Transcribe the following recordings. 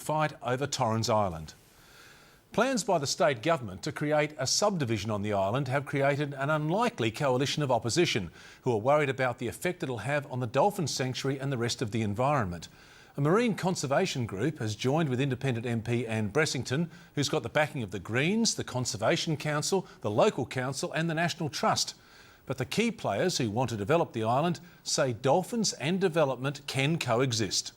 fight over Torrens Island. Plans by the state government to create a subdivision on the island have created an unlikely coalition of opposition who are worried about the effect it'll have on the dolphin sanctuary and the rest of the environment. A marine conservation group has joined with independent MP Ian Bressington, who's got the backing of the Greens, the Conservation Council, the local council and the National Trust. But the key players who want to develop the island say dolphins and development can coexist.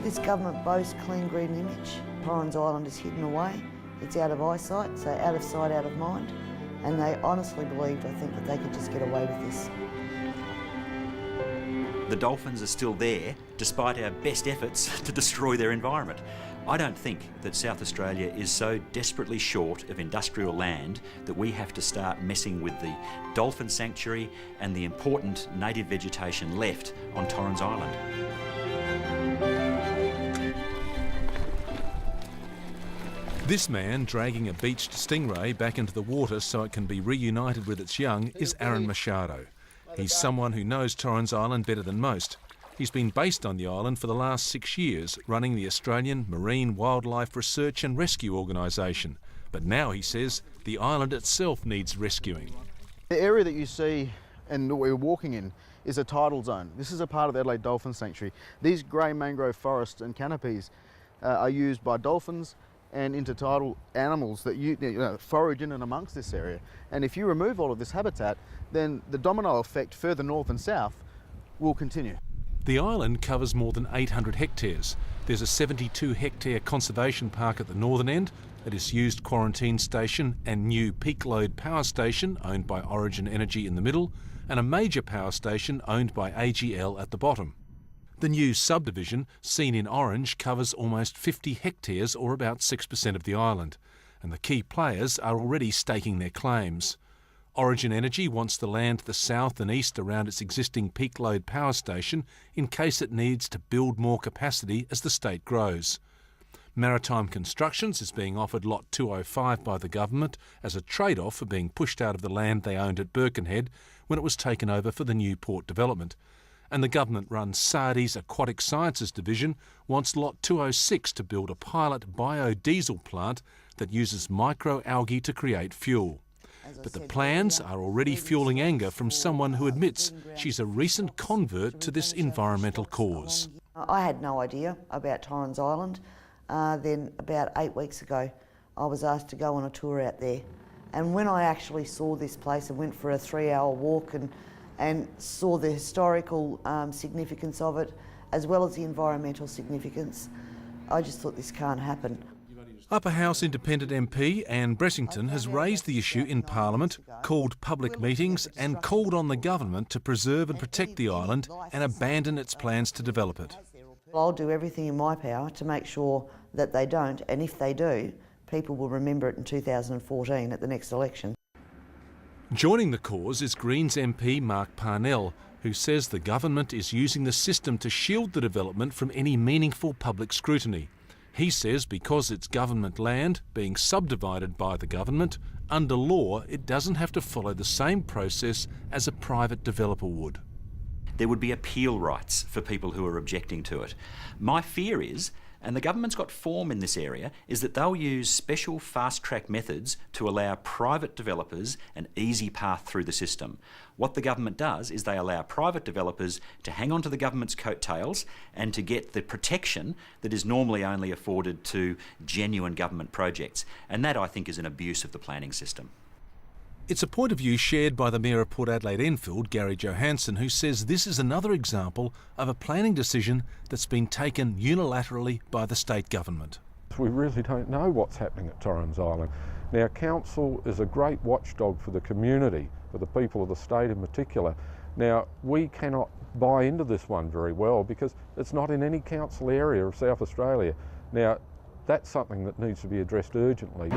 This government boasts clean green image. Torrens Island is hidden away. It's out of eyesight, so out of sight, out of mind. And they honestly believed, I think, that they could just get away with this. The dolphins are still there, despite our best efforts to destroy their environment. I don't think that South Australia is so desperately short of industrial land that we have to start messing with the dolphin sanctuary and the important native vegetation left on Torrens Island. This man dragging a beached stingray back into the water so it can be reunited with its young is Aaron Machado. He's someone who knows Torrens Island better than most. He's been based on the island for the last 6 years, running the Australian Marine Wildlife Research and Rescue Organisation. But now, he says, the island itself needs rescuing. The area that you see and that we're walking in is a tidal zone. This is a part of the Adelaide Dolphin Sanctuary. These grey mangrove forests and canopies are used by dolphins and intertidal animals that forage in and amongst this area. And if you remove all of this habitat, then the domino effect further north and south will continue. The island covers more than 800 hectares. There's a 72-hectare conservation park at the northern end, a disused quarantine station and new peak load power station owned by Origin Energy in the middle, and a major power station owned by AGL at the bottom. The new subdivision, seen in orange, covers almost 50 hectares or about 6% of the island, and the key players are already staking their claims. Origin Energy wants the land to the south and east around its existing peak load power station in case it needs to build more capacity as the state grows. Maritime Constructions is being offered Lot 205 by the government as a trade-off for being pushed out of the land they owned at Birkenhead when it was taken over for the new port development. And the government-run Sardi's Aquatic Sciences Division wants Lot 206 to build a pilot biodiesel plant that uses microalgae to create fuel. But the plans are already fueling anger from someone who admits she's a recent convert to this environmental cause. I had no idea about Torrens Island. Then about 8 weeks ago, I was asked to go on a tour out there. And when I actually saw this place and went for a 3-hour walk and saw the historical significance of it, as well as the environmental significance, I just thought this can't happen. Upper House Independent MP Ian Bressington has raised the issue in Parliament, called public meetings and called on the government to preserve and protect the island and abandon its plans to develop it. I'll do everything in my power to make sure that they don't, and if they do, people will remember it in 2014 at the next election. Joining the cause is Greens MP Mark Parnell, who says the government is using the system to shield the development from any meaningful public scrutiny. He says because it's government land being subdivided by the government, under law it doesn't have to follow the same process as a private developer would. There would be appeal rights for people who are objecting to it. My fear is, and the government's got form in this area, is that they'll use special fast-track methods to allow private developers an easy path through the system. What the government does is they allow private developers to hang on to the government's coattails and to get the protection that is normally only afforded to genuine government projects. And that, I think, is an abuse of the planning system. It's a point of view shared by the Mayor of Port Adelaide Enfield, Gary Johansson, who says this is another example of a planning decision that's been taken unilaterally by the state government. We really don't know what's happening at Torrens Island. Now, council is a great watchdog for the community, for the people of the state in particular. Now, we cannot buy into this one very well because it's not in any council area of South Australia. Now, that's something that needs to be addressed urgently.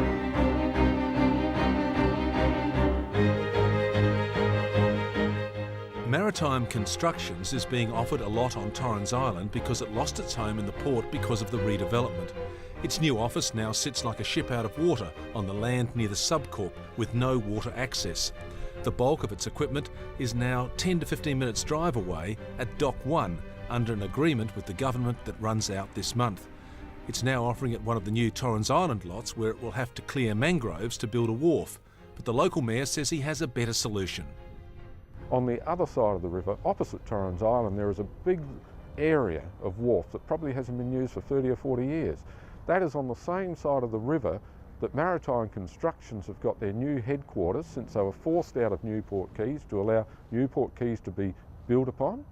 Maritime Constructions is being offered a lot on Torrens Island because it lost its home in the port because of the redevelopment. Its new office now sits like a ship out of water on the land near the subcorp with no water access. The bulk of its equipment is now 10 to 15 minutes drive away at Dock 1 under an agreement with the government that runs out this month. It's now offering at one of the new Torrens Island lots where it will have to clear mangroves to build a wharf, but the local mayor says he has a better solution. On the other side of the river, opposite Torrens Island, there is a big area of wharf that probably hasn't been used for 30 or 40 years. That is on the same side of the river that Maritime Constructions have got their new headquarters since they were forced out of Newport Quays to allow Newport Quays to be built upon.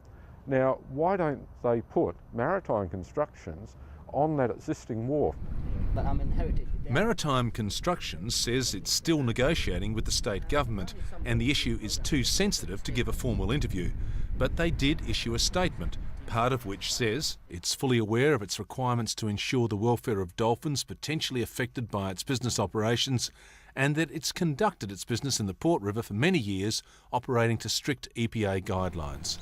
Now, why don't they put Maritime Constructions on that existing wharf? But I'm inherited. Maritime Constructions says it's still negotiating with the state government and the issue is too sensitive to give a formal interview. But they did issue a statement, part of which says it's fully aware of its requirements to ensure the welfare of dolphins potentially affected by its business operations and that it's conducted its business in the Port River for many years, operating to strict EPA guidelines.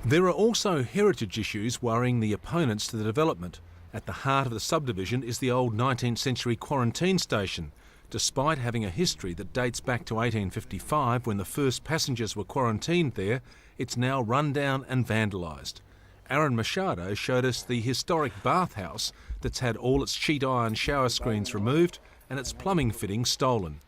There are also heritage issues worrying the opponents to the development. At the heart of the subdivision is the old 19th century quarantine station. Despite having a history that dates back to 1855 when the first passengers were quarantined there, it's now run down and vandalised. Aaron Machado showed us the historic bathhouse that's had all its sheet iron shower screens removed and its plumbing fittings stolen.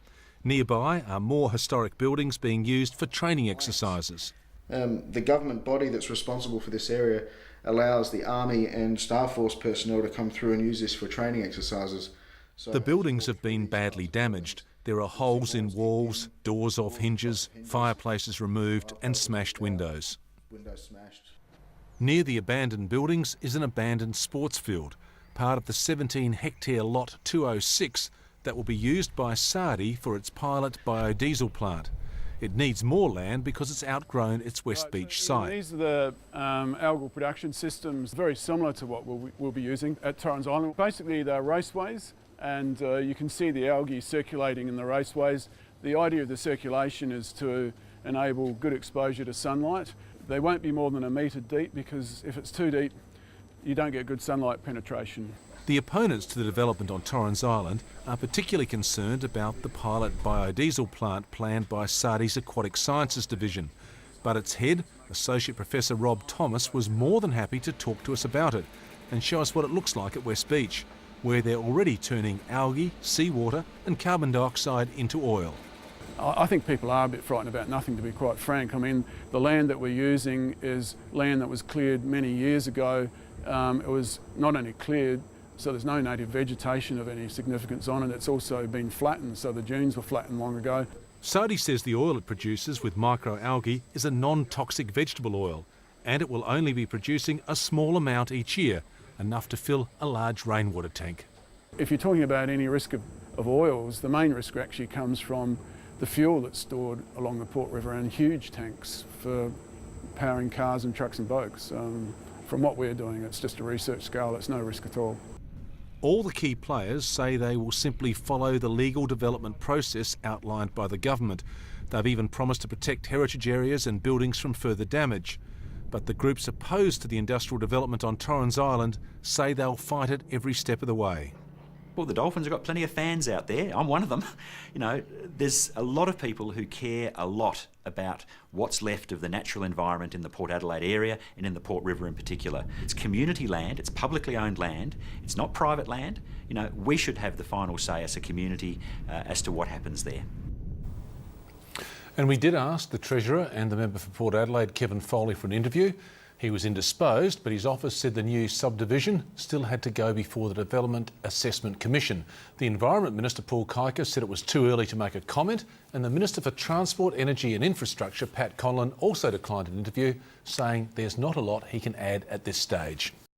Nearby are more historic buildings being used for training exercises. The government body that's responsible for this area allows the Army and Staff Force personnel to come through and use this for training exercises. So the buildings have been badly damaged. There are holes in walls, doors off hinges, fireplaces removed and smashed windows. Near the abandoned buildings is an abandoned sports field, part of the 17-hectare Lot 206 that will be used by Saudi for its pilot biodiesel plant. It needs more land because it's outgrown its West Beach site. These are the algal production systems, very similar to what we'll be using at Torrens Island. Basically, they're raceways, and you can see the algae circulating in the raceways. The idea of the circulation is to enable good exposure to sunlight. They won't be more than a metre deep because if it's too deep, you don't get good sunlight penetration. The opponents to the development on Torrens Island are particularly concerned about the pilot biodiesel plant planned by Saudi's Aquatic Sciences Division. But its head, Associate Professor Rob Thomas, was more than happy to talk to us about it and show us what it looks like at West Beach, where they're already turning algae, seawater and carbon dioxide into oil. I think people are a bit frightened about nothing, to be quite frank. I mean, the land that we're using is land that was cleared many years ago. It was not only cleared, so there's no native vegetation of any significance on it. It's also been flattened, so the dunes were flattened long ago. Saudi says the oil it produces with microalgae is a non-toxic vegetable oil, and it will only be producing a small amount each year, enough to fill a large rainwater tank. If you're talking about any risk of oils, the main risk actually comes from the fuel that's stored along the Port River and huge tanks for powering cars and trucks and boats. From what we're doing, it's just a research scale, it's no risk at all. All the key players say they will simply follow the legal development process outlined by the government. They've even promised to protect heritage areas and buildings from further damage. But the groups opposed to the industrial development on Torrens Island say they'll fight it every step of the way. Well, the dolphins have got plenty of fans out there. I'm one of them. You know, there's a lot of people who care a lot about what's left of the natural environment in the Port Adelaide area and in the Port River in particular. It's community land, it's publicly owned land, it's not private land. You know, we should have the final say as a community as to what happens there. And we did ask the Treasurer and the member for Port Adelaide, Kevin Foley, for an interview. He was indisposed, but his office said the new subdivision still had to go before the Development Assessment Commission. The Environment Minister, Paul Kiker, said it was too early to make a comment, and the Minister for Transport, Energy and Infrastructure, Pat Conlon, also declined an interview, saying there's not a lot he can add at this stage.